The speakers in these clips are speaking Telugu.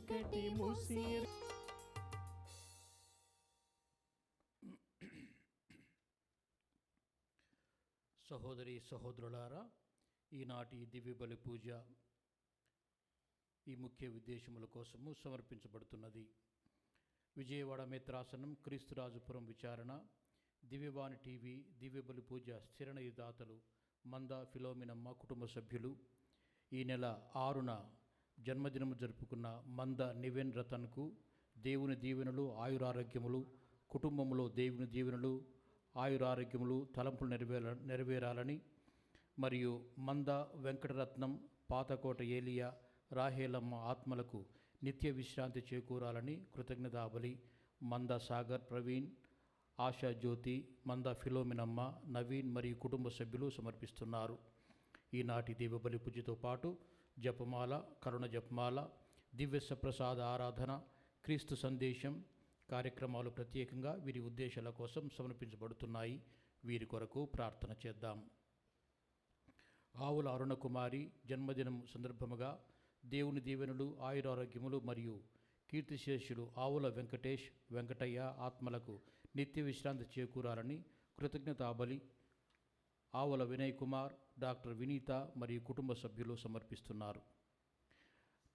చీకటి ముసిరి. సహోదరి సహోదరులారా, ఈనాటి దివ్య బలి పూజ ఈ ముఖ్య ఉద్దేశముల కోసము సమర్పించబడుతున్నది. విజయవాడ మేత్రాసనం, క్రీస్తురాజుపురం విచారణ, దివ్యవాణి టీవీ, దివ్య బలి పూజ స్థిరణయుదాతలు మంద ఫిలోమినమ్మ కుటుంబ సభ్యులు ఈ నెల 6న జన్మదినము జరుపుకున్న మంద నివెన్ రతన్కు దేవుని దీవెనలు, ఆయురారోగ్యములు, కుటుంబంలో దేవుని దీవెనలు, ఆయురారోగ్యములు, తలంపులు నెరవేరాలని, మరియు మంద వెంకటరత్నం, పాతకోట ఏలియా, రాహేలమ్మ ఆత్మలకు నిత్య విశ్రాంతి చేకూరాలని కృతజ్ఞతాబలి మంద సాగర్, ప్రవీణ్, ఆశా జ్యోతి, మంద ఫిలోమినమ్మ, నవీన్ మరియు కుటుంబ సభ్యులు సమర్పిస్తున్నారు. ఈనాటి దివ్యబలి పూజతో పాటు జపమాల, కరుణ జపమాల, దివ్య ప్రసాద ఆరాధన, క్రీస్తు సందేశం కార్యక్రమాలు ప్రత్యేకంగా వీరి ఉద్దేశాల కోసం సమర్పించబడుతున్నాయి. వీరి కొరకు ప్రార్థన చేద్దాం. ఆవుల అరుణకుమారి జన్మదినం సందర్భముగా దేవుని దీవెనలు, ఆయురారోగ్యములు మరియు కీర్తిశేషులు ఆవుల వెంకటేష్, వెంకటయ్య ఆత్మలకు నిత్య విశ్రాంతి చేకూరాలని కృతజ్ఞతాబలి ఆవుల వినయ్ కుమార్, డాక్టర్ వినీత మరియు కుటుంబ సభ్యులు సమర్పిస్తున్నారు.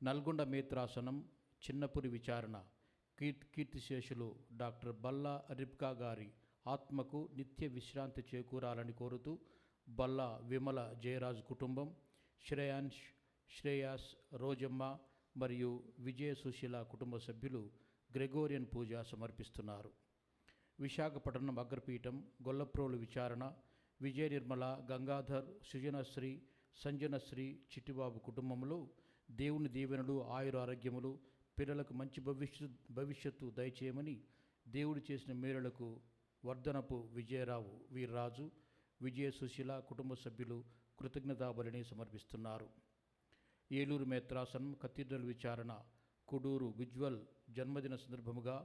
నల్గొండ మేత్రాసనం చిన్నపురి విచారణ కీర్తిశేషులు డాక్టర్ బల్లా రిబ్కా గారి ఆత్మకు నిత్య విశ్రాంతి చేకూరాలని కోరుతూ బల్లా విమల జయరాజ్ కుటుంబం, శ్రేయాస్, రోజమ్మ మరియు విజయ సుశీల కుటుంబ సభ్యులు గ్రెగోరియన్ పూజ సమర్పిస్తున్నారు. విశాఖపట్నం అగ్రపీఠం గొల్లప్రోలు విచారణ విజయ నిర్మల, గంగాధర్, సృజనశ్రీ, సంజనశ్రీ, చిట్టిబాబు కుటుంబంలో దేవుని దీవెనలు, ఆయురారోగ్యములు, పిల్లలకు మంచి భవిష్యత్తు దయచేయమని దేవుడు చేసిన మేలులకు వర్ధనపు విజయరావు, వీర్రాజు, విజయ సుశీల కుటుంబ సభ్యులు కృతజ్ఞతాబలిని సమర్పిస్తున్నారు. ఏలూరు మేత్రాసనం కథీడ్రల్ విచారణ కుడూరు విజ్వల్ జన్మదిన సందర్భముగా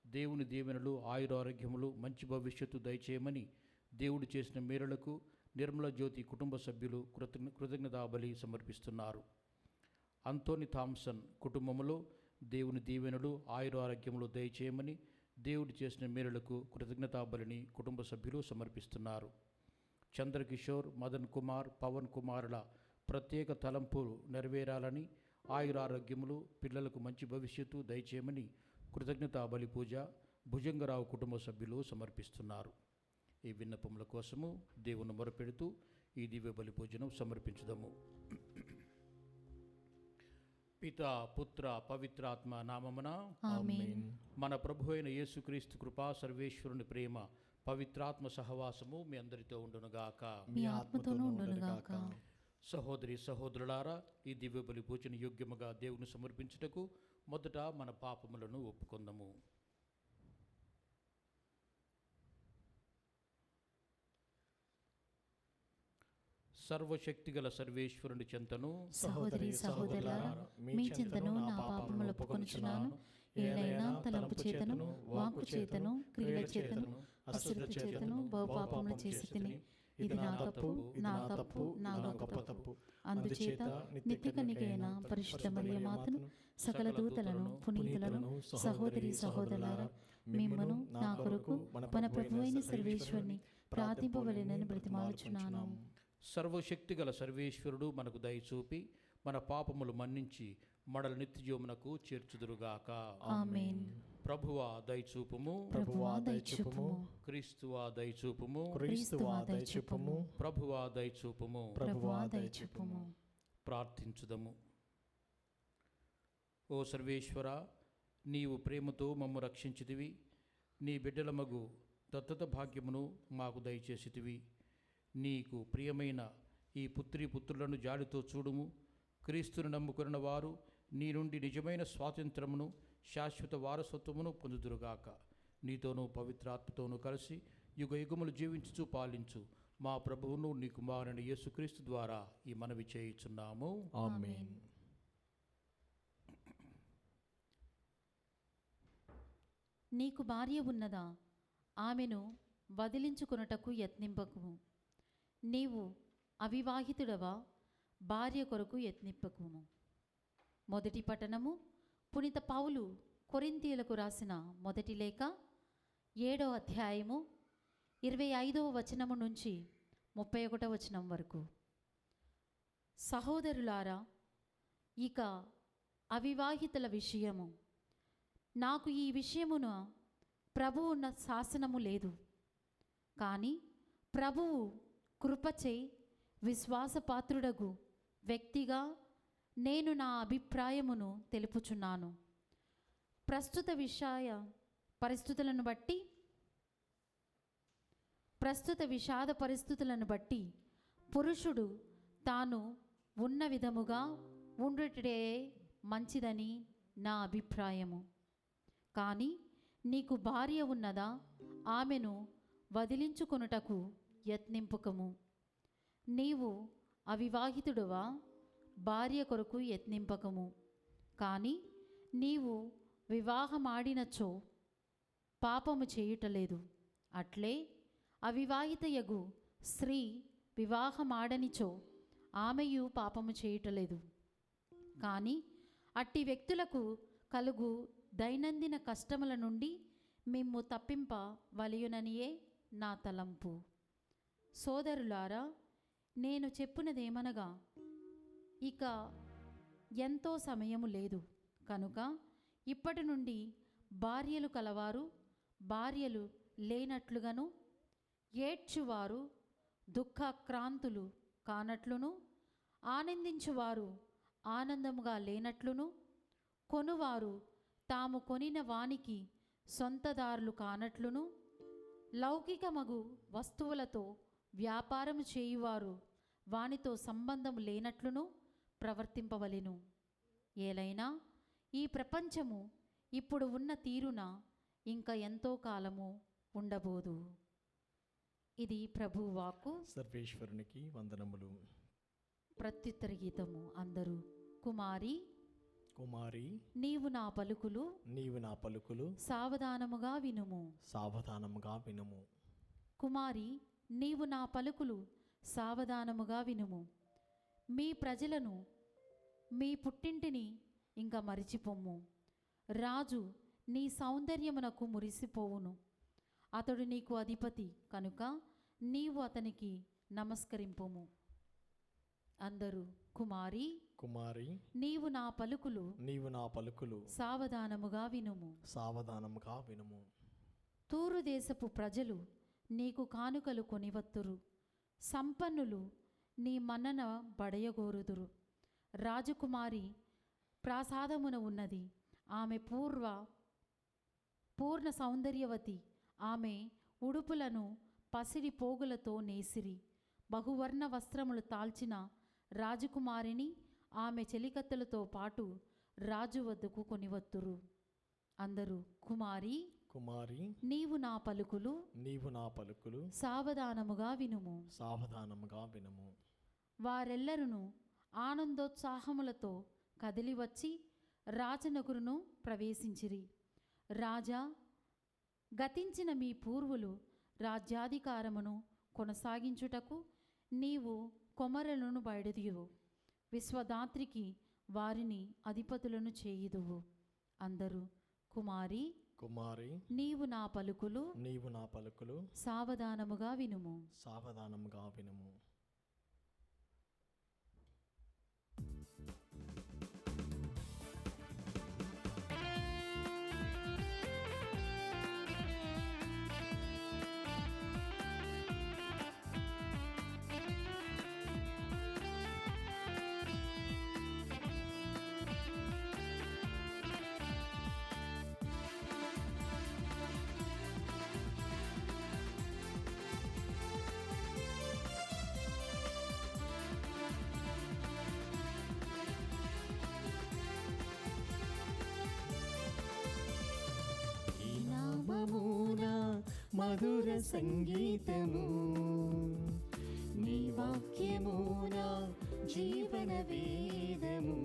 దేవుని దీవెనలు, ఆయురారోగ్యములు, మంచి భవిష్యత్తు దయచేయమని దేవుడు చేసిన మేలులకు నిర్మల జ్యోతి కుటుంబ సభ్యులు కృతజ్ఞతాబలి సమర్పిస్తున్నారు. అంతోని థామ్సన్ కుటుంబంలో దేవుని దీవెనలు, ఆయురారోగ్యములు దయచేయమని దేవుడు చేసిన మేలులకు కృతజ్ఞతాబలిని కుటుంబ సభ్యులు సమర్పిస్తున్నారు. చంద్రకిషోర్, మదన్ కుమార్, పవన్ కుమారుల ప్రత్యేక తలంపులు నెరవేరాలని, ఆయురారోగ్యములు, పిల్లలకు మంచి భవిష్యత్తు దయచేయమని కృతజ్ఞతాబలి పూజ భుజంగరావు కుటుంబ సభ్యులు సమర్పిస్తున్నారు. ఈ విన్నపముల కోసము దేవుని మొరపెడుతూ ఈ దివ్య బలి పూజను సమర్పించుదాము. పితా, పుత్ర, పవిత్రాత్మ నామమున ఆమేన్. మన ప్రభు అయిన యేసుక్రీస్తు కృపా, సర్వేశ్వరుని ప్రేమ, పవిత్రాత్మ సహవాసము మీ అందరితో ఉండునుగాక. మీ ఆత్మతోనూ ఉండునుగాక. సహోదరి సహోదరులారా, ఈ దివ్య బలి పూజను యోగ్యముగా దేవుని సమర్పించుటకు మొదట మన పాపములను ఒప్పుకొందాము. సర్వశక్తిగల సర్వేశ్వరుని చెంతను, సహోదరి సహోదరులారా, మీ చింతను నా పాపములు ఒప్పుకొనుచున్నాను. ఏలైనా తలంపు చేతను, వాక్కు చేతను, క్రియల చేతను, అశ్రద్ధ చేతను బహుపాపములు చేసి తిని, ఇది నా తప్పు, నా గొప్ప తప్పు. అందుచేత నిత్య కన్యకైన పరిశుద్ధ మరియమాతను, సకల దూతలను, పునీతులను, సహోదరి సహోదరులారా, మిమ్మును నా కొరకు మన ప్రభువైన సర్వేశ్వరుని ప్రార్థింపవలెనని బ్రతిమాలుచున్నాను. సర్వశక్తిగల సర్వేశ్వరుడు మనకు దయచూపి మన పాపములు మన్నించి మడల నిత్యజీవమునకు చేర్చుదురుగాక. ఆమేన్. ప్రభువా దయచూపుము, ప్రభువా దయచూపుము, క్రీస్తువా దయచూపుము, క్రీస్తువా దయచూపుము, ప్రభువా దయచూపుము. ప్రభువా దయచూపుము. ప్రార్థించుదము. ఓ సర్వేశ్వర, నీవు ప్రేమతో మమ్ము రక్షించితివి. నీ బిడ్డలమగు దత్తత భాగ్యమును మాకు దయచేసితివి. నీకు ప్రియమైన ఈ పుత్రులను జాలితో చూడుము. క్రీస్తును నమ్ముకున్న వారు నీ నుండి నిజమైన స్వాతంత్రమును, శాశ్వత వారసత్వమును పొందుదురుగాక. నీతోనూ పవిత్రాత్మతోనూ కలిసి యుగ యుగములు జీవించుచు పాలించు మా ప్రభువును నీ కుమారుని యేసుక్రీస్తు ద్వారా ఈ మనవి చేయుచున్నాము. ఆమేన్. నీకు భార్య ఉన్నదా? ఆమెను వదిలించుకొనుటకు యత్నింపకుము. నీవు అవివాహితుడవా? భార్య కొరకు యత్నింపకుము. మొదటి పట్టణము పునీత పౌలు కొరింథీయులకు రాసిన మొదటి లేఖ 7వ అధ్యాయము 25వ వచనము నుంచి 31వ వచనం వరకు. సహోదరులారా, ఇక అవివాహితుల విషయము, నాకు ఈ విషయమున ప్రభువు ఉన్న శాసనము లేదు. కానీ ప్రభువు కృపచే విశ్వాసపాత్రుడగు వ్యక్తిగా నేను నా అభిప్రాయమును తెలుపుచున్నాను. ప్రస్తుత విషాద పరిస్థితులను బట్టి పురుషుడు తాను ఉన్న విధముగా ఉండుటే మంచిదని నా అభిప్రాయము. కానీ నీకు భార్య ఉన్నదా, ఆమెను వదిలించుకొనుటకు యత్నింపకము. నీవు అవివాహితుడువా, భార్య కొరకు యత్నింపకము. కానీ నీవు వివాహమాడినచో పాపము చేయుటలేదు. అట్లే అవివాహితయగు స్త్రీ వివాహమాడనిచో ఆమెయు పాపము చేయుటలేదు. కానీ అట్టి వ్యక్తులకు కలుగు దైనందిన కష్టముల నుండి మిమ్ము తప్పింప వలయుననియే నా తలంపు. సోదరులారా, నేను చెప్పునదేమనగా, ఇక ఎంతో సమయము లేదు కనుక ఇప్పటి నుండి భార్యలు కలవారు భార్యలు లేనట్లుగాను, ఏడ్చువారు దుఃఖాక్రాంతులు కానట్లును, ఆనందించువారు ఆనందముగా లేనట్లును, కొనువారు తాము కొనిన వానికి సొంతదారులు కానట్లును, లౌకికమగు వస్తువులతో వ్యాపారము చేయువారు వానితో సంబంధము లేనట్లును ప్రవర్తింపవలెను. ఏలైనా ఈ ప్రపంచము ఇప్పుడు ఉన్న తీరున ఇంకా ఎంతో కాలము ఉండబోదు. ఇది ప్రభువు వాక్కు. సర్వేశ్వరునికి వందనములు. ప్రత్యుత్తర గీతము. అందరూ కుమారి కుమారి నీవు నా పలుకులు సావధానముగా వినుము. కుమారి నీవు నా పలుకులు సావధానముగా వినుము. మీ ప్రజలను మీ పుట్టింటిని ఇంకా మరిచిపోము. రాజు నీ సౌందర్యమునకు మురిసిపోవును. అతడు నీకు అధిపతి కనుక నీవు అతనికి నమస్కరింపుము. అందరూ కుమారి నీవు నా పలుకులు సావధానముగా వినుము. తూరు దేశపు ప్రజలు నీకు కానుకలు కొనివత్తురు. సంపన్నులు నీ మన్నన బడయగోరుదురు. రాజకుమారి ప్రాసాదమున ఉన్నది. ఆమె పూర్ణ సౌందర్యవతి. ఆమె ఉడుపులను పసిడి పోగులతో నేసిరి. బహువర్ణ వస్త్రములు తాల్చిన రాజకుమారిని ఆమె చెలికత్తెలతో పాటు రాజు వద్దకు కొనివత్తురు. అందరూ కుమారి నీవు నా పలుకులు సావధానముగా వినుము. వారెల్లరును ఆనందోత్సాహములతో కదిలివచ్చి రాజనగరును ప్రవేశించిరి. రాజా, గతించిన మీ పూర్వులు రాజ్యాధికారమును కొనసాగించుటకు నీవు కొమరలను బయలుదేరు. విశ్వదాత్రికి వారిని అధిపతులను చేయుదువు. అందరూ కుమారి నీవు నా పలుకులు సావధానముగా వినుము. మధుర సంగీతము, నీ వాక్యము నా జీవన వేదము.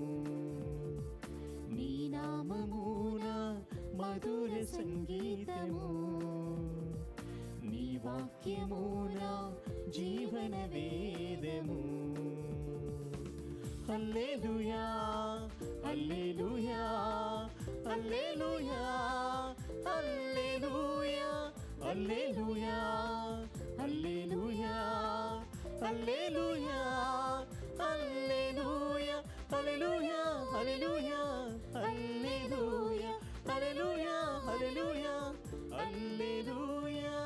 నీ నామము నా మధుర సంగీతము, నీ వాక్యము నా జీవన వేదము. హల్లెలూయా హల్లెలూయా హల్లెలూయా హల్లెలూయా హల్లెలూయా హల్లెలూయా హల్లెలూయా హల్లెలూయా హల్లెలూయా హల్లెలూయా హల్లెలూయా హల్లెలూయా హల్లెలూయా హల్లెలూయా.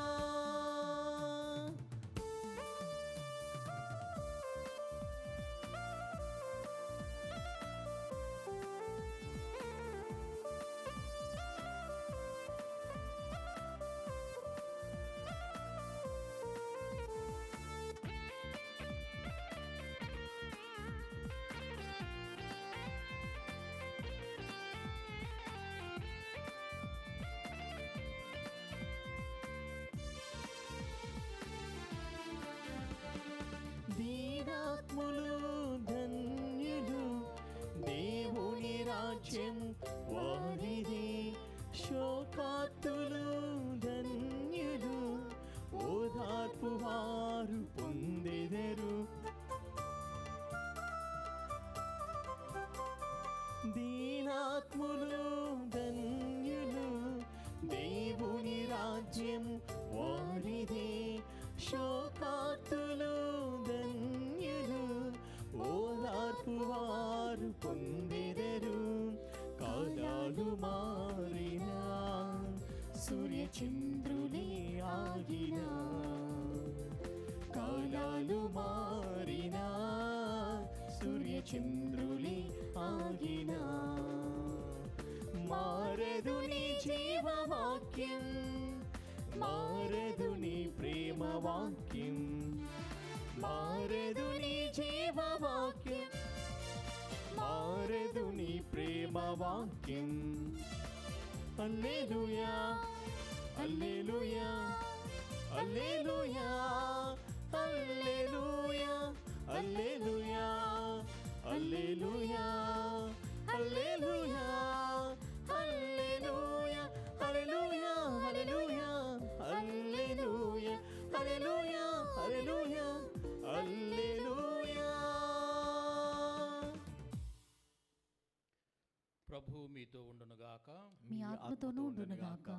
దీనాత్ములు ధన్యులు, దేవుని రాజ్యం వారిది. శోకార్తులు ధన్యులు, ఓదార్పు వారు పొందెదరు. దీనాత్ములు ధన్యులు, దేవుని రాజ్యం వారిది. శోకార్తులు ధన్యులు, ఓదార్పు వారు పొందెదరు. కాలాలు మారినా, సూర్యచంద్రులే ఆగినా. కాలాలు మారినా, సూర్యచంద్రులే ఆగినా. మారదు నీ జీవవాక్యం, మారదు నీ ప్రేమ వాక్యం. మారదు నీ జీవవాక్యం, మారదు నీ ప్రేమ వాక్యం. హల్లెలూయా హల్లెలూయా హల్లెలూయా హల్లెలూయా హల్లెలూయా హల్లెలూయా హల్లెలూయా హల్లెలూయా హల్లెలూయా హల్లెలూయా హల్లెలూయా హల్లెలూయా హల్లెలూయా హల్లెలూయా. ప్రభువు మీతో ఉండునుగాక. మీ ఆత్మతోనూ ఉండునుగాక.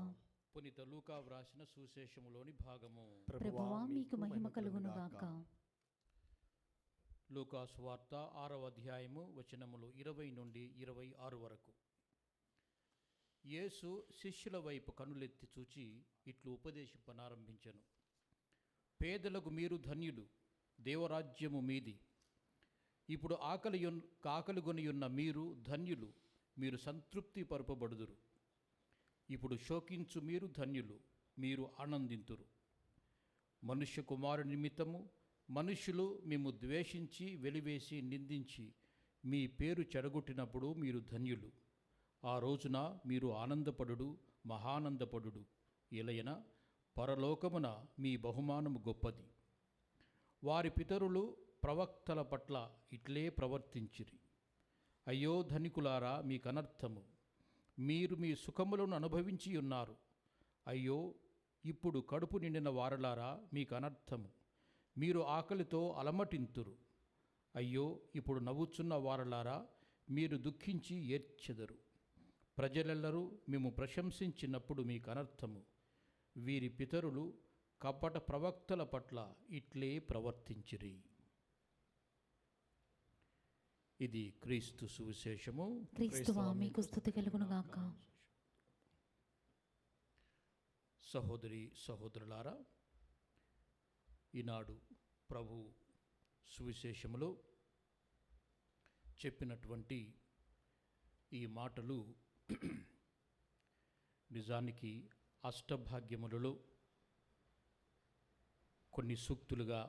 పునీత లూకా వ్రాసిన సువిశేషములోని భాగము. ప్రభువా మీకు మహిమ కలుగునుగాక. లూకా సువార్త 6వ అధ్యాయము వచనములు 20 నుండి 26 వరకు. యేసు శిష్యుల వైపు కనులెత్తి చూచి ఇట్లు ఉపదేశింపనారంభించెను. పేదలకు మీరు ధన్యులు, దేవరాజ్యము మీది. ఇప్పుడు ఆకలిగొనియున్న మీరు ధన్యులు, మీరు సంతృప్తి పరపబడుదురు. ఇప్పుడు శోకించు మీరు ధన్యులు, మీరు ఆనందింతురు. మనుష్య కుమారుని నిమిత్తము మనుష్యులు మిమ్ము ద్వేషించి వెలివేసి నిందించి మీ పేరు చెడగొట్టినప్పుడు మీరు ధన్యులు. ఆ రోజున మీరు ఆనందపడుడు, మహానందపడుడు. ఎలయన పరలోకమున మీ బహుమానము గొప్పది. వారి పితరులు ప్రవక్తల పట్ల ఇట్లే ప్రవర్తించిరి. అయ్యో ధనికులారా, మీకనర్థము, మీరు మీ సుఖములను అనుభవించి ఉన్నారు. అయ్యో ఇప్పుడు కడుపు నిండిన వారలారా, మీకనర్థము, మీరు ఆకలితో అలమటింతురు. అయ్యో ఇప్పుడు నవ్వుచున్న వారలారా, మీరు దుఃఖించి ఏడ్చెదరు. ప్రజలెల్లరూ మేము ప్రశంసించినప్పుడు మీకనర్థము, వీరి పితరులు కపట ప్రవక్తల పట్ల ఇట్లే ప్రవర్తించిరి. ఇది క్రీస్తు సువిశేషము. క్రీస్తువా మీకు స్తుతి కలుగునుగాక. సహోదరి సహోదరులారా, ఈనాడు ప్రభు సువిశేషములో చెప్పినటువంటి ఈ మాటలు నిజానికి అష్టభాగ్యములలో కొన్ని సూక్తులుగా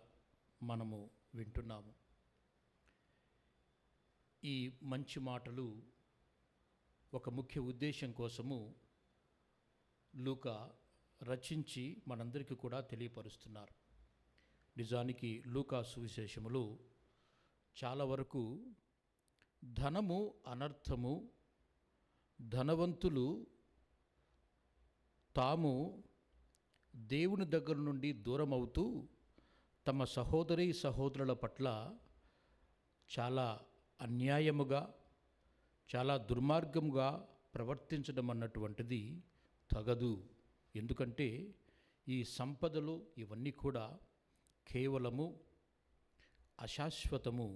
మనము వింటున్నాము. ఈ మంచి మాటలు ఒక ముఖ్య ఉద్దేశం కోసము లూకా రచించి మనందరికీ కూడా తెలియపరుస్తున్నారు. నిజానికి లూకా సువిశేషములు చాలా వరకు ధనము అనర్థము, ధనవంతులు తాము దేవుని దగ్గర నుండి దూరం అవుతూ తమ సహోదరీ సహోదరుల పట్ల చాలా అన్యాయముగా, చాలా దుర్మార్గముగా ప్రవర్తించడం అన్నటువంటిది తగదు. ఎందుకంటే ఈ సంపదలు ఇవన్నీ కూడా కేవలము అశాశ్వతము.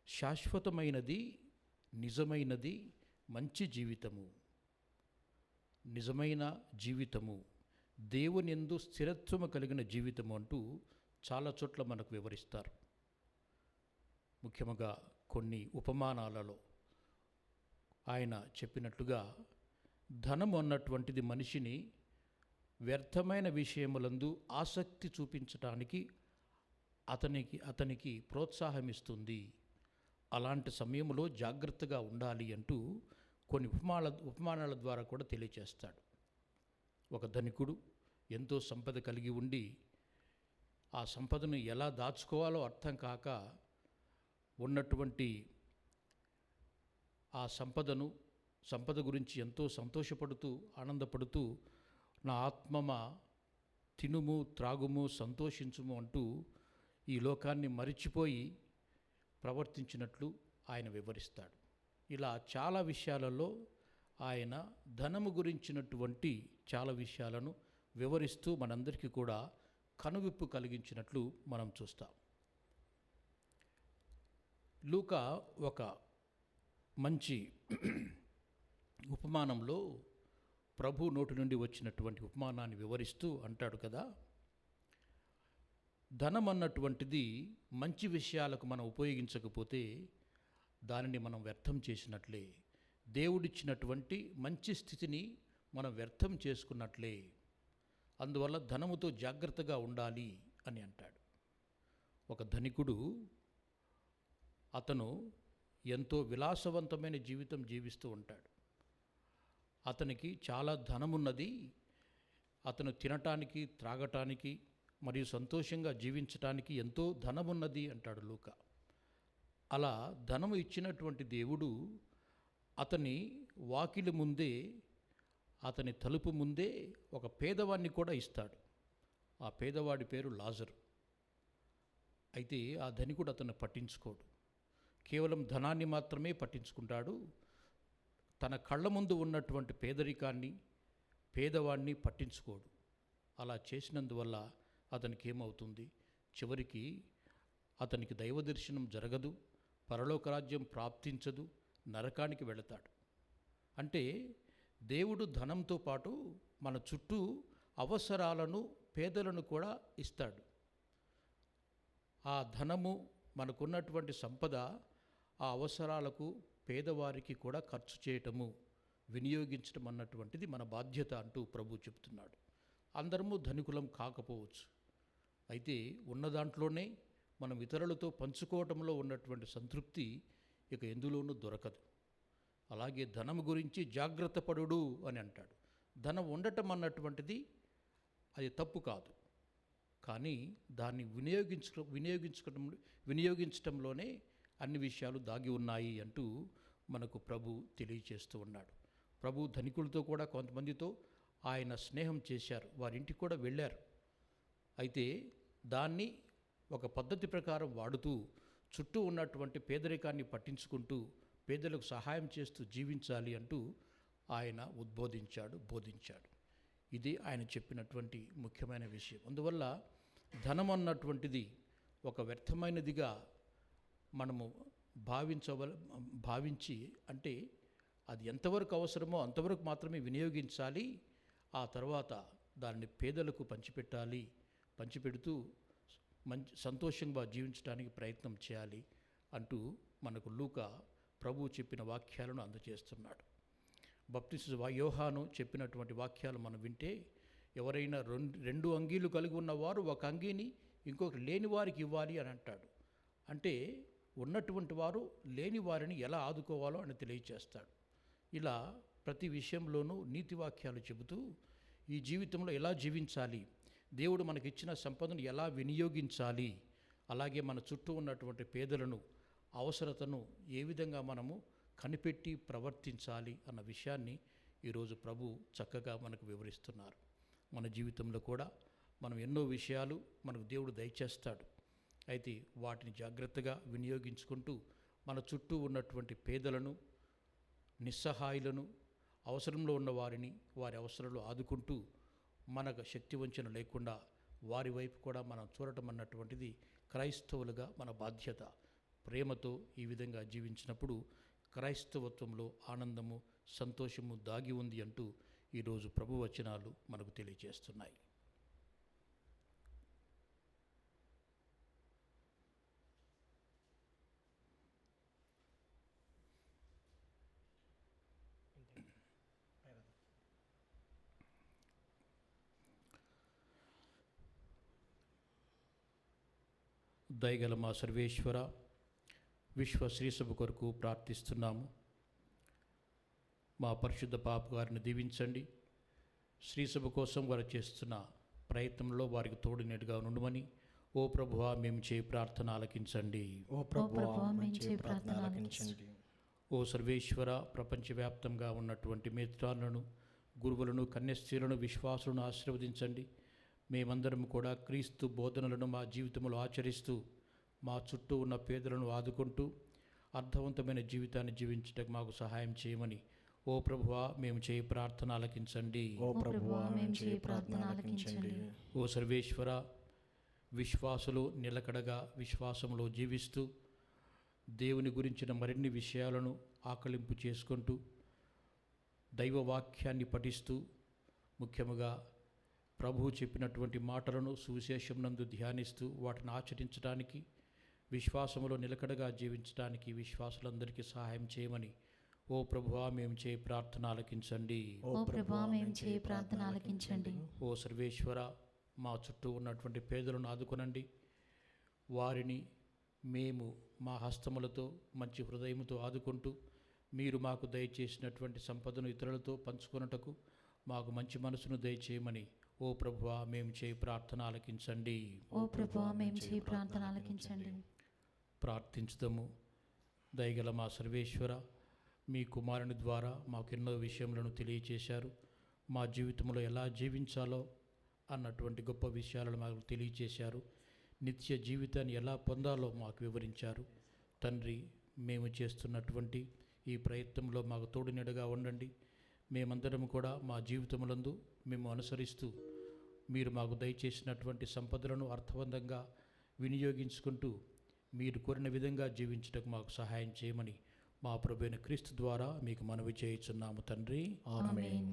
శాశ్వతమైనది, నిజమైనది మంచి జీవితము, నిజమైన జీవితము, దేవునియందు స్థిరత్వము కలిగిన జీవితము అంటూ చాలా చోట్ల మనకు వివరిస్తారు. ముఖ్యంగా కొన్ని ఉపమానాలలో ఆయన చెప్పినట్లుగా ధనము అన్నటువంటిది మనిషిని వ్యర్థమైన విషయములందు ఆసక్తి చూపించటానికి అతనికి ప్రోత్సాహమిస్తుంది. అలాంటి సమయంలో జాగ్రత్తగా ఉండాలి అంటూ కొన్ని ఉపమానాల ద్వారా కూడా తెలియచేస్తాడు. ఒక ధనికుడు ఎంతో సంపద కలిగి ఉండి ఆ సంపదను ఎలా దాచుకోవాలో అర్థం కాక ఉన్నటువంటి ఆ సంపద గురించి ఎంతో సంతోషపడుతూ ఆనందపడుతూ నా ఆత్మమా తినుము త్రాగుము సంతోషించుము అంటూ ఈ లోకాన్ని మరిచిపోయి ప్రవర్తించినట్లు ఆయన వివరిస్తాడు. ఇలా చాలా విషయాలలో ఆయన ధనము గురించినటువంటి చాలా విషయాలను వివరిస్తూ మనందరికీ కూడా కనువిప్పు కలిగించినట్లు మనం చూస్తాం. లూకా ఒక మంచి ఉపమానంలో ప్రభు నోటి నుండి వచ్చినటువంటి ఉపమానాన్ని వివరిస్తూ అంటాడు కదా, ధనం అన్నటువంటిది మంచి విషయాలకు మనం ఉపయోగించకపోతే దానిని మనం వ్యర్థం చేసినట్లే, దేవుడిచ్చినటువంటి మంచి స్థితిని మనం వ్యర్థం చేసుకున్నట్లే. అందువల్ల ధనముతో జాగ్రత్తగా ఉండాలి అని అంటాడు. ఒక ధనికుడు అతను ఎంతో విలాసవంతమైన జీవితం జీవిస్తూ ఉంటాడు. అతనికి చాలా ధనమున్నది. అతను తినటానికి త్రాగటానికి మరియు సంతోషంగా జీవించటానికి ఎంతో ధనమున్నది అంటాడు లూకా. అలా ధనము ఇచ్చినటువంటి దేవుడు అతని వాకిలి ముందే, అతని తలుపు ముందే ఒక పేదవాడిని కూడా ఇస్తాడు. ఆ పేదవాడి పేరు లాజరు. అయితే ఆ ధనికుడు అతను పట్టించుకోడు. కేవలం ధనాన్ని మాత్రమే పట్టించుకుంటాడు. తన కళ్ళ ముందు ఉన్నటువంటి పేదవాడిని పట్టించుకోడు. అలా చేసినందువల్ల అతనికి ఏమవుతుంది? చివరికి అతనికి దైవ దర్శనం జరగదు, పరలోక రాజ్యం ప్రాప్తించదు, నరకానికి వెళతాడు. అంటే దేవుడు ధనంతో పాటు మన చుట్టూ అవసరాలను, పేదలను కూడా ఇస్తాడు. ఆ ధనము, మనకున్నటువంటి సంపద ఆ అవసరాలకు, పేదవారికి కూడా ఖర్చు చేయటము, వినియోగించడం అన్నటువంటిది మన బాధ్యత అంటూ ప్రభు చెప్తున్నాడు. అందరము ధనికులం కాకపోవచ్చు. అయితే ఉన్న దాంట్లోనే మనం ఇతరులతో పంచుకోవటంలో ఉన్నటువంటి సంతృప్తి ఇక ఎందులోనూ దొరకదు. అలాగే ధనం గురించి జాగ్రత్త పడుడు అని అంటాడు. ధనం ఉండటం అన్నటువంటిది అది తప్పు కాదు, కానీ దాన్ని వినియోగించటంలోనే అన్ని విషయాలు దాగి ఉన్నాయి అంటూ మనకు ప్రభు తెలియచేస్తూ ఉన్నాడు. ప్రభు ధనికులతో కూడా కొంతమందితో ఆయన స్నేహం చేశారు, వారింటికి కూడా వెళ్ళారు. అయితే దాన్ని ఒక పద్ధతి ప్రకారం వాడుతూ చుట్టూ ఉన్నటువంటి పేదరికాన్ని పట్టించుకుంటూ పేదలకు సహాయం చేస్తూ జీవించాలి అంటూ ఆయన బోధించాడు. ఇది ఆయన చెప్పినటువంటి ముఖ్యమైన విషయం. అందువల్ల ధనం అన్నటువంటిది ఒక వ్యర్థమైనదిగా మనము భావించి, అంటే అది ఎంతవరకు అవసరమో అంతవరకు మాత్రమే వినియోగించాలి, ఆ తర్వాత దాన్ని పేదలకు పంచిపెడుతూ సంతోషంగా జీవించడానికి ప్రయత్నం చేయాలి అంటూ మనకు లూకా ప్రభువు చెప్పిన వాక్యాలను అందజేస్తున్నాడు. బాప్టిస్మ యోహాను చెప్పినటువంటి వాక్యాలు మనం వింటే, ఎవరైనా రెండు అంగీలు కలిగి ఉన్నవారు ఒక అంగీని ఇంకొక లేని వారికి ఇవ్వాలి అని అంటాడు. అంటే ఉన్నటువంటి వారు లేని వారిని ఎలా ఆదుకోవాలో అని తెలియచేస్తాడు. ఇలా ప్రతి విషయంలోనూ నీతి వాక్యాలు చెబుతూ ఈ జీవితంలో ఎలా జీవించాలి, దేవుడు మనకిచ్చిన సంపదను ఎలా వినియోగించాలి, అలాగే మన చుట్టూ ఉన్నటువంటి పేదలను, అవసరతను ఏ విధంగా మనము కనిపెట్టి ప్రవర్తించాలి అన్న విషయాన్ని ఈరోజు ప్రభు చక్కగా మనకు వివరిస్తున్నారు. మన జీవితంలో కూడా మనం ఎన్నో విషయాలు మనకు దేవుడు దయచేస్తాడు. అయితే వాటిని జాగ్రత్తగా వినియోగించుకుంటూ మన చుట్టూ ఉన్నటువంటి పేదలను, నిస్సహాయులను, అవసరంలో ఉన్న వారిని వారి అవసరాలు ఆదుకుంటూ మనకు శక్తి వంచన లేకుండా వారి వైపు కూడా మనం చూడటం అన్నటువంటిది క్రైస్తవులుగా మన బాధ్యత. ప్రేమతో ఈ విధంగా జీవించినప్పుడు క్రైస్తవత్వంలో ఆనందము, సంతోషము దాగి ఉంది అంటూ ఈరోజు ప్రభు వచనాలు మనకు తెలియజేస్తున్నాయి. దయగల మా సర్వేశ్వర, విశ్వ శ్రీసభ కొరకు ప్రార్థిస్తున్నాము. మా పరిశుద్ధ పాప గారిని దీవించండి. శ్రీసభ కోసం వారు చేస్తున్న ప్రయత్నంలో వారికి తోడునేటుగా నుండమని ఓ ప్రభువా మేము చేయి ప్రార్థన ఆలకించండి. ఓ ప్రభువా మేము చేయి ప్రార్థన ఆలకించండి. ఓ సర్వేశ్వర, ప్రపంచవ్యాప్తంగా ఉన్నటువంటి మేత్రాలను, గురువులను, కన్యస్త్రీలను, విశ్వాసులను ఆశీర్వదించండి. మేమందరం కూడా క్రీస్తు బోధనలను మా జీవితంలో ఆచరిస్తూ మా చుట్టూ ఉన్న పేదలను ఆదుకుంటూ అర్థవంతమైన జీవితాన్ని జీవించడానికి మాకు సహాయం చేయమని ఓ ప్రభువా మేము చేయి ప్రార్థన ఆలకించండి. ఓ ప్రభువా మేము చేయి ప్రార్థన ఆలకించండి. ఓ సర్వేశ్వర, విశ్వాసులు నిలకడగా విశ్వాసంలో జీవిస్తూ దేవుని గురించిన మరిన్ని విషయాలను ఆకలింపు చేసుకుంటూ దైవవాక్యాన్ని పఠిస్తూ ముఖ్యముగా ప్రభువు చెప్పినటువంటి మాటలను సువిశేషం నందు ధ్యానిస్తూ వాటిని ఆచరించడానికి, విశ్వాసములో నిలకడగా జీవించడానికి విశ్వాసులందరికీ సహాయం చేయమని ఓ ప్రభువా మేము చేయి ప్రార్థన ఆలకించండి. ఓ ప్రభువా మేము చేయి ప్రార్థన ఆలకించండి. ఓ సర్వేశ్వర, మా చుట్టూ ఉన్నటువంటి పేదలను ఆదుకొనండి. వారిని మేము మా హస్తములతో మంచి హృదయముతో ఆదుకుంటూ మీరు మాకు దయచేసినటువంటి సంపదను ఇతరులతో పంచుకొనుటకు మాకు మంచి మనసును దయచేయమని ఓ ప్రభువా మేము చేయి ప్రార్థన ఆలకించండి. ఓ ప్రభువా మేము చేయి ప్రార్థన ఆలకించండి. ప్రార్థించుదాము. దయగల మా సర్వేశ్వర, మీ కుమారుని ద్వారా మాకు ఎన్నో విషయములను తెలియచేశారు. మా జీవితంలో ఎలా జీవించాలో అన్నటువంటి గొప్ప విషయాలను మాకు తెలియచేశారు. నిత్య జీవితాన్ని ఎలా పొందాలో మాకు వివరించారు. తండ్రి, మేము చేస్తున్నటువంటి ఈ ప్రయత్నంలో మాకు తోడునీడగా ఉండండి. మేమందరం కూడా మా జీవితములందు మేము అనుసరిస్తూ మీరు మాకు దయచేసినటువంటి సంపదలను అర్థవంతంగా వినియోగించుకుంటూ మీరు కోరిన విధంగా జీవించడానికి మాకు సహాయం చేయమని మా ప్రభువైన క్రీస్తు ద్వారా మీకు మనవి చేయుచున్నాము తండ్రి. ఆమేన్.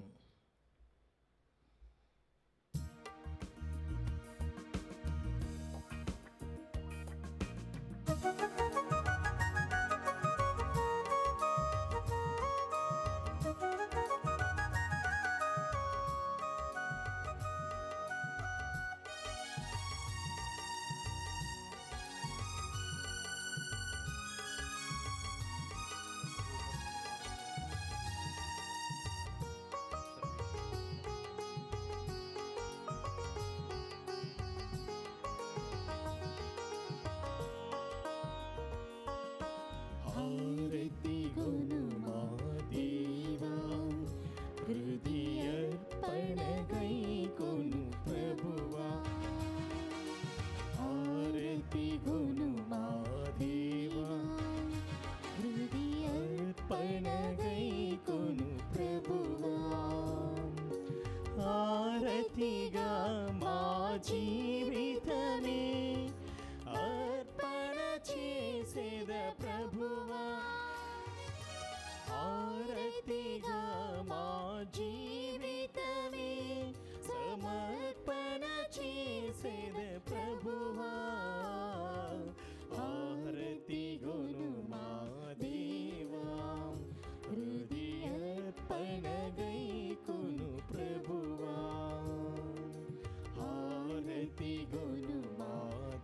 హారతి గును మా దేవా, హృదయర్పణగై కొను ప్రభువా. హారతి గును మా దేవా, హృదయర్పణగై కొను ప్రభువా. హారతిగా మా జీవితమే అర్పణ చేసేద ప్రభువా. హారతిగా మా జీవితమే సమర్పణ చేసేద ప్రభువా. హారతి గును మా దేవా, హృదయర్పణగై కొను ప్రభువా. హారతి గును మా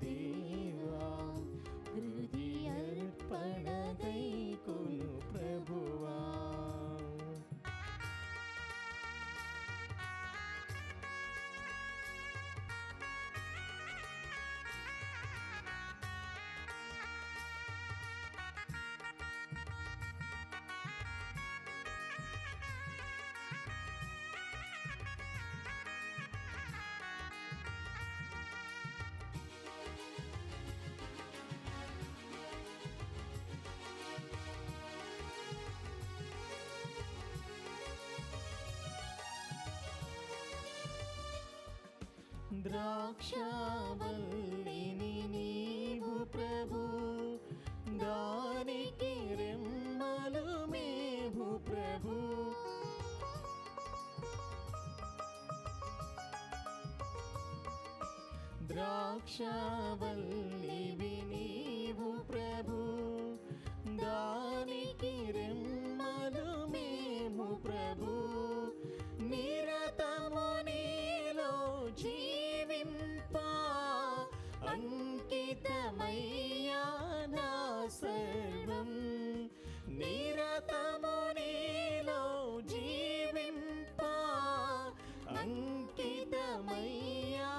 దేవా, హృదయర్పణగై కొను ప్రభువా. ద్రాక్షావల్లిని నీవు ప్రభు, దానికి రెమ్మలు మేవు ప్రభు. ద్రాక్షావల్లివి నీవు ప్రభు, దానికి రెమ్మలు మేము ప్రభు. నిరతము నీలో జీవింప అంకితమయ్యా నా సర్వం. నిరతము నీలో జీవింప అంకితమయ్యా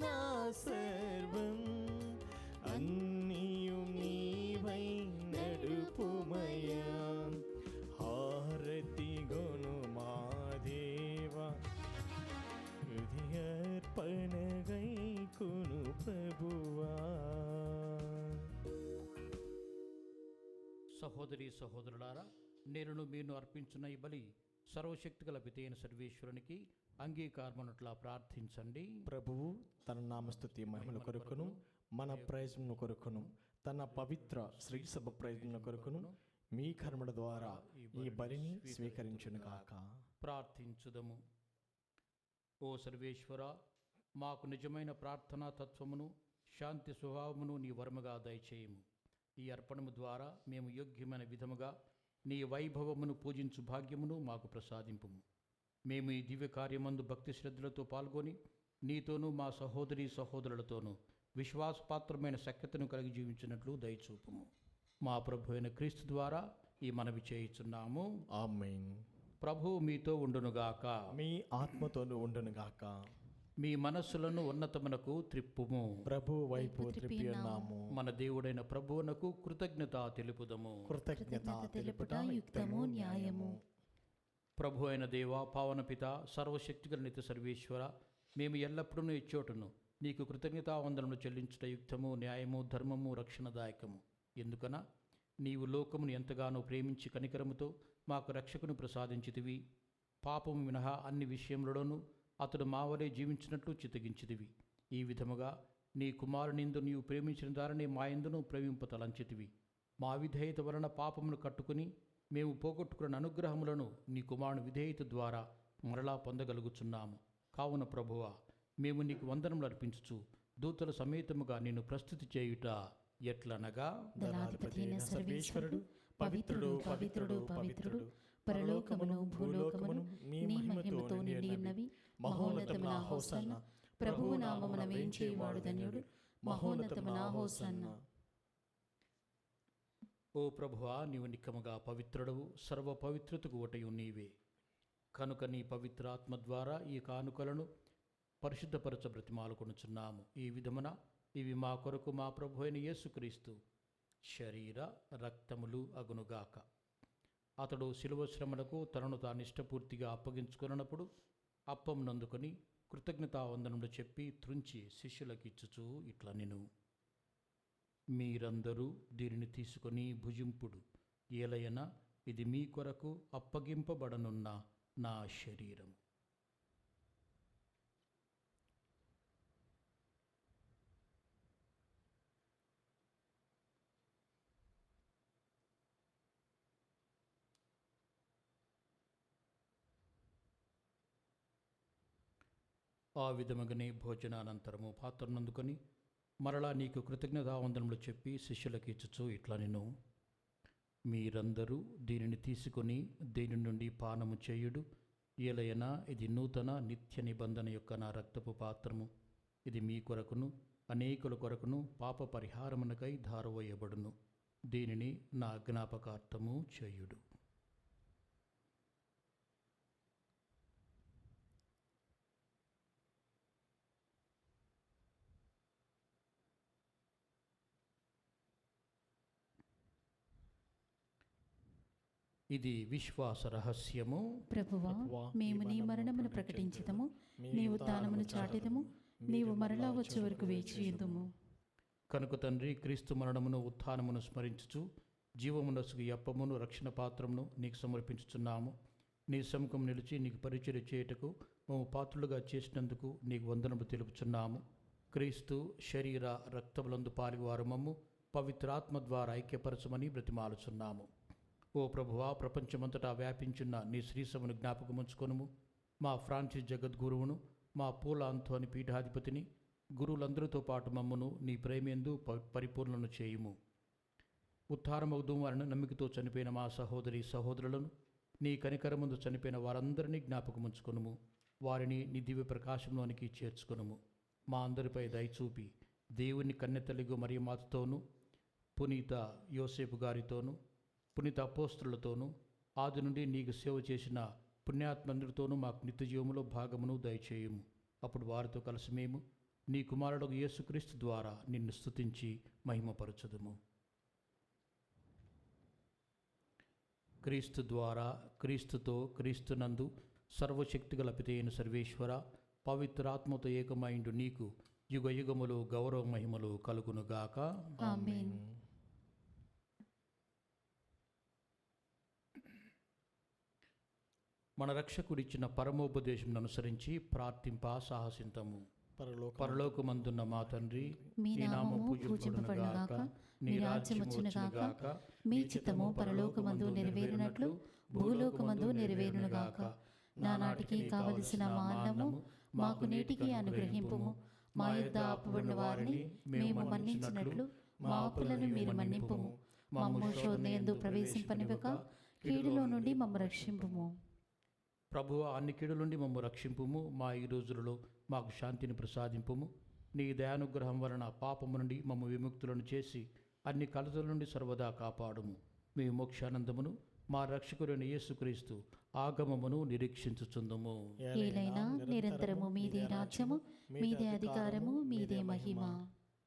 నా సర్వం. అన్నియు నీవై నడుపుమయ్యా, హారతి గొను మా దేవా. హృదయార్పణగై కొను ప్రభువా. సహోదరి సహోదరులారా, నేను మీను అర్పించిన ఈ బలి సర్వశక్తిగల పితైన సర్వేశ్వరునికి అంగీకారమునట్లా ప్రార్థించండి. ప్రభువు తన నామస్తుతి మహిమల కొరకును, మన ప్రయోజనం కొరకును, తన పవిత్ర శ్రీ సభ ప్రయోజనం కొరకును మీ కర్మల ద్వారా ఈ బలిని స్వీకరించును కాక. ప్రార్థించుదము. ఓ సర్వేశ్వర, మాకు నిజమైన ప్రార్థనా తత్వమును, శాంతి స్వభావమును నీ వరముగా దయచేయము. ఈ అర్పణము ద్వారా మేము యోగ్యమైన విధముగా నీ వైభవమును పూజించు భాగ్యమును మాకు ప్రసాదింపుము. మేము ఈ దివ్య కార్యమందు భక్తి శ్రద్ధలతో పాల్గొని నీతోనూ మా సహోదరి సహోదరులతోనూ విశ్వాసపాత్రమైన సఖ్యతను కలిగి జీవించినట్లు దయచూపుము. మా ప్రభు అయిన క్రీస్తు ద్వారా ఈ మనవి చేయుచున్నాము. ఆమేన్. ప్రభువు మీతో ఉండునుగాక. మీ ఆత్మతోను ఉండునుగాక. మీ మనస్సులను ఉన్నతమునకు త్రిప్పుము. ప్రభు వైపు త్రిప్పియున్నాము. మన దేవుడైన ప్రభువునకు కృతజ్ఞత తెలుపుదము. కృతజ్ఞత తెలుపుట యుక్తము, న్యాయము. ప్రభు అయిన దేవ, పావన పిత, సర్వశక్తిగల నిత్య సర్వేశ్వర, మేము ఎల్లప్పుడూ ఇచ్చోటును నీకు కృతజ్ఞతావందనలు చెల్లించుట యుక్తము, న్యాయము, ధర్మము, రక్షణదాయకము. ఎందుకన నీవు లోకమును ఎంతగానో ప్రేమించి కనికరముతో మాకు రక్షకును ప్రసాదించితివి. పాపము మినహా అన్ని విషయములలోనూ అతడు మావలే జీవించినట్లు చిత్తగించితివి. ఈ విధముగా నీ కుమారునిందు నీవు ప్రేమించిన దారిని మా యందును ప్రేమింపతలంచితివి. మా విధేయత వలన పాపమును కట్టుకుని మేము పోగొట్టుకున్న అనుగ్రహములను నీ కుమారుని విధేయత ద్వారా మరలా పొందగలుగుచున్నాము. కావున ప్రభువా, మేము నీకు వందనములు అర్పించుచు దూతల సమేతముగా నిన్ను ప్రస్తుతి చేయుట ఎట్లనగా, దళాధిపతి అయిన సర్వేశ్వరుడు పవిత్రుడు, పవిత్రుడు, పవిత్రుడు, పరలోకమును భూలోకమును నీ మహిమతో నిండి ఉన్నవి. మహోన్నతమున హోసన్న. ప్రభువు నామమున వేంచేవాడు ధన్యుడు. మహోన్నతమున హోసన్న. ఓ ప్రభువా, నీవు నిక్కముగా పవిత్రుడవు, సర్వ పవిత్రతకు ఓటయు నీవే. కనుక నీ పవిత్రాత్మ ద్వారా ఈ కానుకలను పరిశుద్ధపరచ బ్రతిమాలుకొనుచున్నాము. ఈ విధమున ఇవి మా కొరకు మా ప్రభు అయిన యేసుక్రీస్తు శరీర రక్తములు అగునుగాక. అతడు శిలువ శ్రమలకు తనను తాను ఇష్టపూర్తిగా అప్పగించుకున్నప్పుడు అప్పమునందుకొని కృతజ్ఞతావందనములు చెప్పి త్రుంచి శిష్యులకిచ్చుచూ ఇట్లా నేను, మీరందరూ దీనిని తీసుకొని భుజింపుడు, ఏలయన ఇది మీ కొరకు అప్పగింపబడనున్న నా శరీరం. ఆ విధముగానే భోజనానంతరము పాత్రనందుకొని మరలా నీకు కృతజ్ఞతావందనములు చెప్పి శిష్యులకు ఇచ్చుచూ ఇట్లా నేను, మీరందరూ దీనిని తీసుకొని దీని నుండి పానము చేయుడు, ఏలయనా ఇది నూతన నిత్య నిబంధన యొక్క నా రక్తపు పాత్రము. ఇది మీ కొరకును అనేకుల కొరకును పాప పరిహారమునకై ధారవేయబడును. దీనిని నా జ్ఞాపకార్థము చేయుడు. ఇది విశ్వాస రహస్యము. ప్రభువా, మేము నీ మరణమును ప్రకటించుదము, నీ ఉత్థానమును చాటిదము, నీవు మరలా వచ్చే వరకు వేచియుందుము. కనుక తండ్రి, క్రీస్తు మరణమును ఉత్థానమును స్మరించుచు జీవమునసుగు అప్పమును రక్షణ పాత్రమును నీకు సమర్పించుచున్నాము. నీ సముఖం నిలిచి నీకు పరిచర్య చేయుటకు మమ్ము పాత్రులుగా చేసినందుకు నీకు వందనములు తెలుపుచున్నాము. క్రీస్తు శరీర రక్తములందు పాలివారు మమ్ము పవిత్రాత్మ ద్వారా ఐక్యపరచమని బ్రతిమాలుచున్నాము. ఓ ప్రభువా, ప్రపంచమంతటా వ్యాపించున్న నీ శ్రీసమును జ్ఞాపకముంచుకొనుము. మా ఫ్రాన్సిస్ జగద్గురువును, మా పూల అంతోని పీఠాధిపతిని, గురువులందరితో పాటు మమ్మను నీ ప్రేమయందు పరిపూర్ణను చేయుము. ఉత్థానమగుదుము వలన నమ్మికతో చనిపోయిన మా సహోదరి సహోదరులను, నీ కనికరముందు చనిపోయిన వారందరినీ జ్ఞాపకముంచుకొనుము. వారిని నీ దివ్య ప్రకాశంలోనికి చేర్చుకొనుము. మా అందరిపై దయచూపి దేవుని కన్నెతల్లిగు మరియమాతతోనూ, పునీత యోసేపు గారితోనూ, పునీత అపోస్తలులతోనూ, ఆది నుండి నీకు సేవ చేసిన పుణ్యాత్మందరితోనూ మాకు నిత్యజీవములో భాగమును దయచేయుము. అప్పుడు వారితో కలిసి మేము నీ కుమారుడు యేసుక్రీస్తు ద్వారా నిన్ను స్తుతించి మహిమపరచుదుము. క్రీస్తు ద్వారా, క్రీస్తుతో, క్రీస్తునందు సర్వశక్తిగల పితైన సర్వేశ్వర, పవిత్రాత్మతో ఏకమైండు నీకు యుగ యుగములు గౌరవ మహిమలు కలుగునుగాక. ఆమేన్. మన రక్షకుడిచ్చిన పరమోపదేశం అనుసరించి ప్రార్థింప సాహసింతము. పరలోకమందున్న మా తండ్రి, మీ నామము పూజింపబడునుగాక, మీ రాజ్యం వచ్చునుగాక, మీ చిత్తము పరలోకమందు నెరవేరినట్లు భూలోకమందు నెరవేరునుగాక. నానాటికి కావలసిన మా అన్నము మాకు నేటికి అనుగ్రహింపుము. మా యొద్ద అప్పుబడిన వారిని మేము మన్నించినట్లు మా అప్పులను మీరు మన్నింపుము. మమ్ము శోధనయందు ప్రవేశింపనివ్వక కీడులో నుండి మమ్ము రక్షింపుము. ప్రభువా, అన్ని కీడుల నుండి మమ్ము రక్షింపుము. మా ఈ రోజులలో మాకు శాంతిని ప్రసాదింపుము. నీ దయానుగ్రహం వలన పాపము నుండి మమ్ము విముక్తులను చేసి అన్ని కలతల నుండి సర్వదా కాపాడుము. మీ మోక్షానందమును మా రక్షకుడైన యేసుక్రీస్తు ఆగమమును నిరీక్షించుచుందుము. ఏలైనా నిరంతరము మీదే రాజ్యము, మీదే అధికారము, మీదే మహిమ.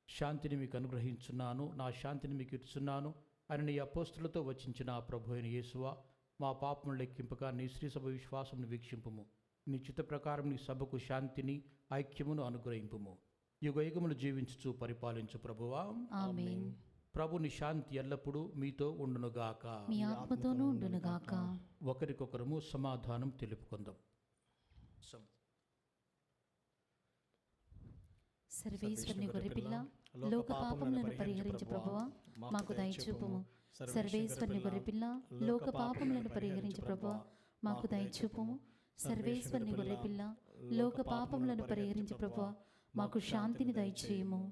శాంతిని మీకు అనుగ్రహించున్నాను, నా శాంతిని మీకు ఇచ్చున్నాను అని నీ అపోస్తులతో వచించిన ప్రభు అయిన యేసువా, మా పాపమును లెక్కింపక నీ శ్రీ సభ విశ్వాసమును వీక్షింపుము. నీ చిత్త ప్రకారం నీ సభకు శాంతిని, ఐక్యమును అనుగ్రహింపుము. యుగయుగములు జీవించుచు పరిపాలించు ప్రభువా. ఆమేన్. ప్రభుని శాంతి ఎల్లప్పుడూ మీతో ఉండునుగాక. మీ ఆత్మతోనూ ఉండునుగాక. ఒకరికొకరము సమాధానం తెలుపుకుందాం. సర్వేశ్వరుని గొర్రెపిల్ల, లోక పాపములను పరిహరించు ప్రభువా, మాకు దయచూపుము. సర్వేశ్వరుని గొర్రెపిల్ల, లోక పాపములను పరిహరించు ప్రభువా, మాకు దయచూపుము. సర్వేశ్వరుని గొర్రెపిల్ల, లోక పాపములను పరిహరించు ప్రభువా, మాకు శాంతిని దయచేయుము.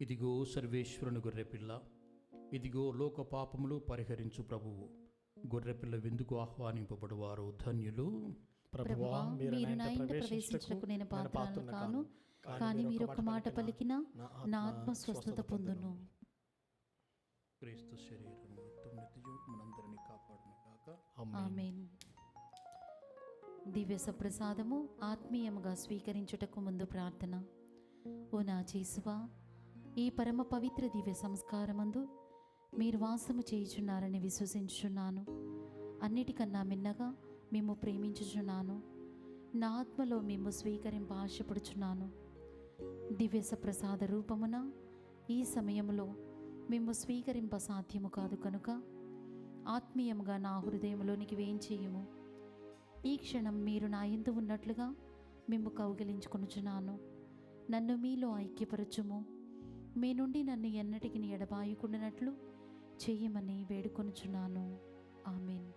ఇదిగో సర్వేశ్వరుని గొర్రెపిల్ల, ఇదిగో లోక పాపములు పరిహరించు ప్రభువు. గొర్రెపిల్ల విందుకు ఆహ్వానింపబడువారు ధన్యులు. ప్రభువా, మీరు నా ఇంట ప్రవేశించుటకు నేను పాత్రను కాను, కానీ మీరు ఒక మాట పలికినా నా ఆత్మ స్వస్థత పొందును. క్రీస్తు శరీరము రక్తము నిత్యజీవము మనందరినీ కాపాడునుగాక. ఆమేన్. దివ్య సప్రసాదము ఆత్మీయముగా స్వీకరించుటకు ముందు ప్రార్థన. ఓ నా యేసువా, ఈ పరమ పవిత్ర దివ్య సంస్కారమందు మీరు వాసము చేయుచున్నారని విశ్వసించుచున్నాను. అన్నిటికన్నా మిన్నగా మేము ప్రేమించుచున్నాను. నా ఆత్మలో మేము స్వీకరింప ఆశపడుచున్నాను. దివ్య సప్రసాద రూపమున ఈ సమయంలో మేము స్వీకరింప సాధ్యము కాదు కనుక ఆత్మీయముగా నా హృదయంలోనికి వేయించేయుము. ఈ క్షణం మీరు నా యందు ఉన్నట్లుగా మేము కౌగిలించుకొనుచున్నాను. నన్ను మీలో ఐక్యపరచుము. మీ నుండి నన్ను ఎన్నటికి ఎడబాయకుండానట్లు చేయమని వేడుకొనుచున్నాను. ఆమేన్.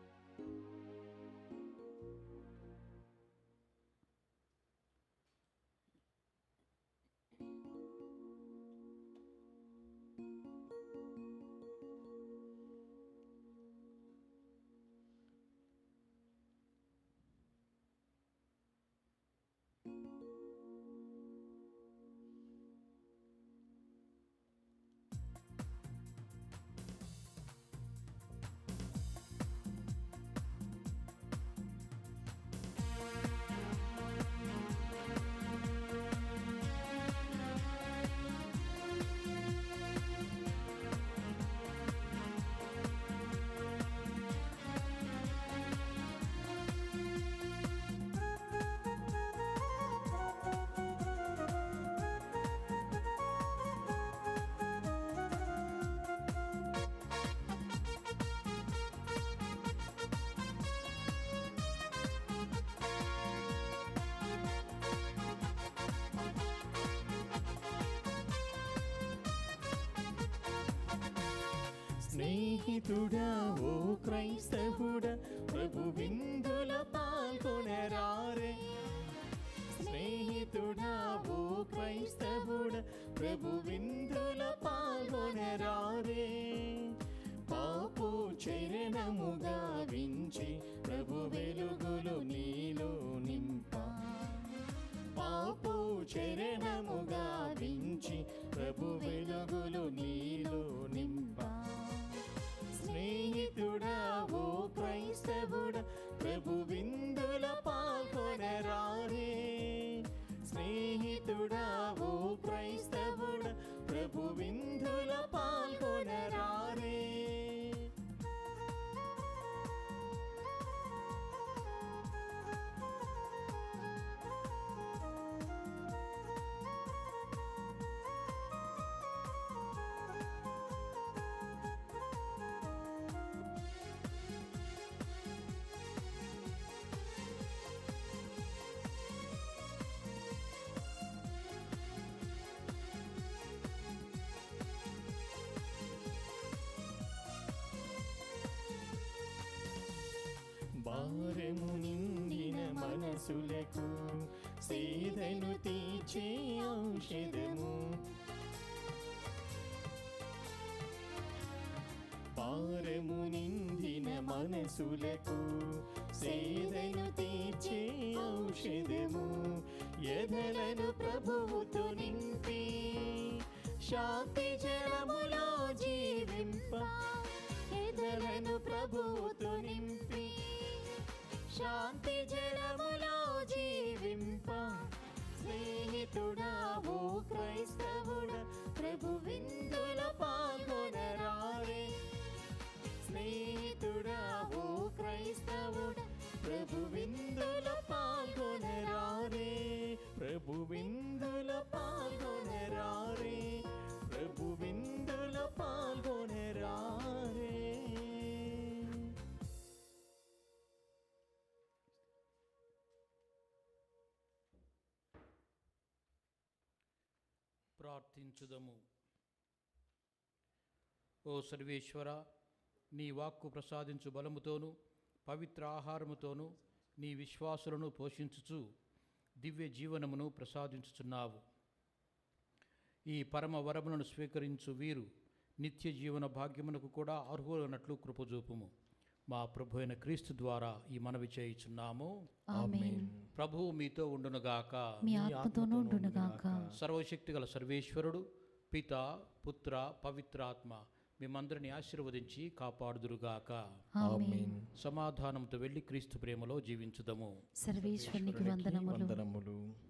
స్నేహితుడా ఓ క్రైస్తవుడా ప్రభు విందులో పాల్గొనరారే. స్నేహితుడా ఓ క్రైస్తవుడా ప్రభు విందులో పాల్గొనరారే. పాపు చరణము గావించి ప్రభు వెలుగులు నీలో నింప. పాపు చరణము గావించి ప్రభు వెలుగులు నీలో నింప. స్నేహితుడా ఓ క్రైస్తవుడా ప్రభు విందులో పాల్గొనరారే. స్నేహితుడా ఓ క్రైస్తవుడా ప్రభు విందులో పాల్గొనరారే. భారము నిండిన మనసులకు సేదను తీర్చే ఔషధము. భారము నిండిన మనసులకు సేదను తీర్చే ఔషధము. ఎదలను ప్రభువుతో నింపి శాంతి జలములో జీవింప. ఎదలను ప్రభువుతో నింపి శాంతి జలములో జీవింప. స్నేహితుడా ఓ క్రైస్తవుడా ప్రభు విందులో పాల్గొనరారే. స్నేహితుడా ఓ క్రైస్తవుడా ప్రభు విందులో పాల్గొనరారే. ప్రభు విందులో పాల్గొనరారే. ప్రభు విందులో పాల్గొనరారే. ప్రార్థించుదము. ఓ సర్వేశ్వర, నీ వాక్కు ప్రసాదించు బలముతోనూ పవిత్ర ఆహారముతోనూ నీ విశ్వాసులను పోషించుచు దివ్య జీవనమును ప్రసాదించుచున్నావు. ఈ పరమ వరములను స్వీకరించు వీరు నిత్య జీవన భాగ్యమునకు కూడా అర్హులైనట్లు కృపజూపుము. మా ప్రభు అయిన క్రీస్తు ద్వారా ఈ మనవి చేయుచున్నాము. ఆమేన్. ప్రభువు మీతో ఉండునుగాక. మీ ఆత్మతోనూ ఉండునుగాక. సర్వశక్తి గల సర్వేశ్వరుడు పిత పుత్ర పవిత్రాత్మ మిమ్మందరిని ఆశీర్వదించి కాపాడుదురుగాక. ఆమేన్. సమాధానంతో వెళ్ళి క్రీస్తు ప్రేమలో జీవించుదము. సర్వేశ్వరునికి వందనములు. వందనములు.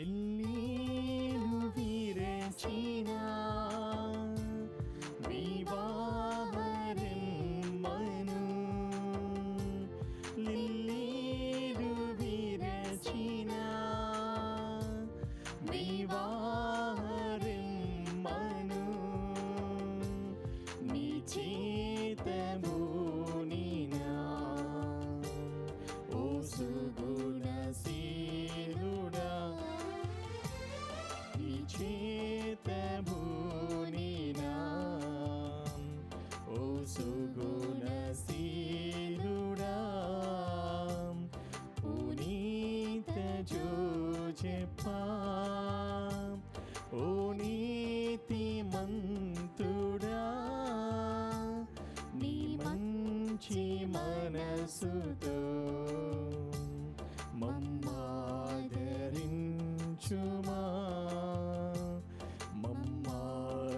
లిల్లీలు విరచిన వివాహరెమ్మను, లిల్లీలు విరచిన వివాహరెమ్మను, నీ చేతబూనినా ఓ సుగుణశీలుడా, నీ చేతబూనినా ఓ సుగుణశీలుడా, పునీత జోజెప్పా ఓ నీతిమంతుడా, నీ మంచి మనసుతో మమ్మాదరించుమా, మమ్మాదరించుమా.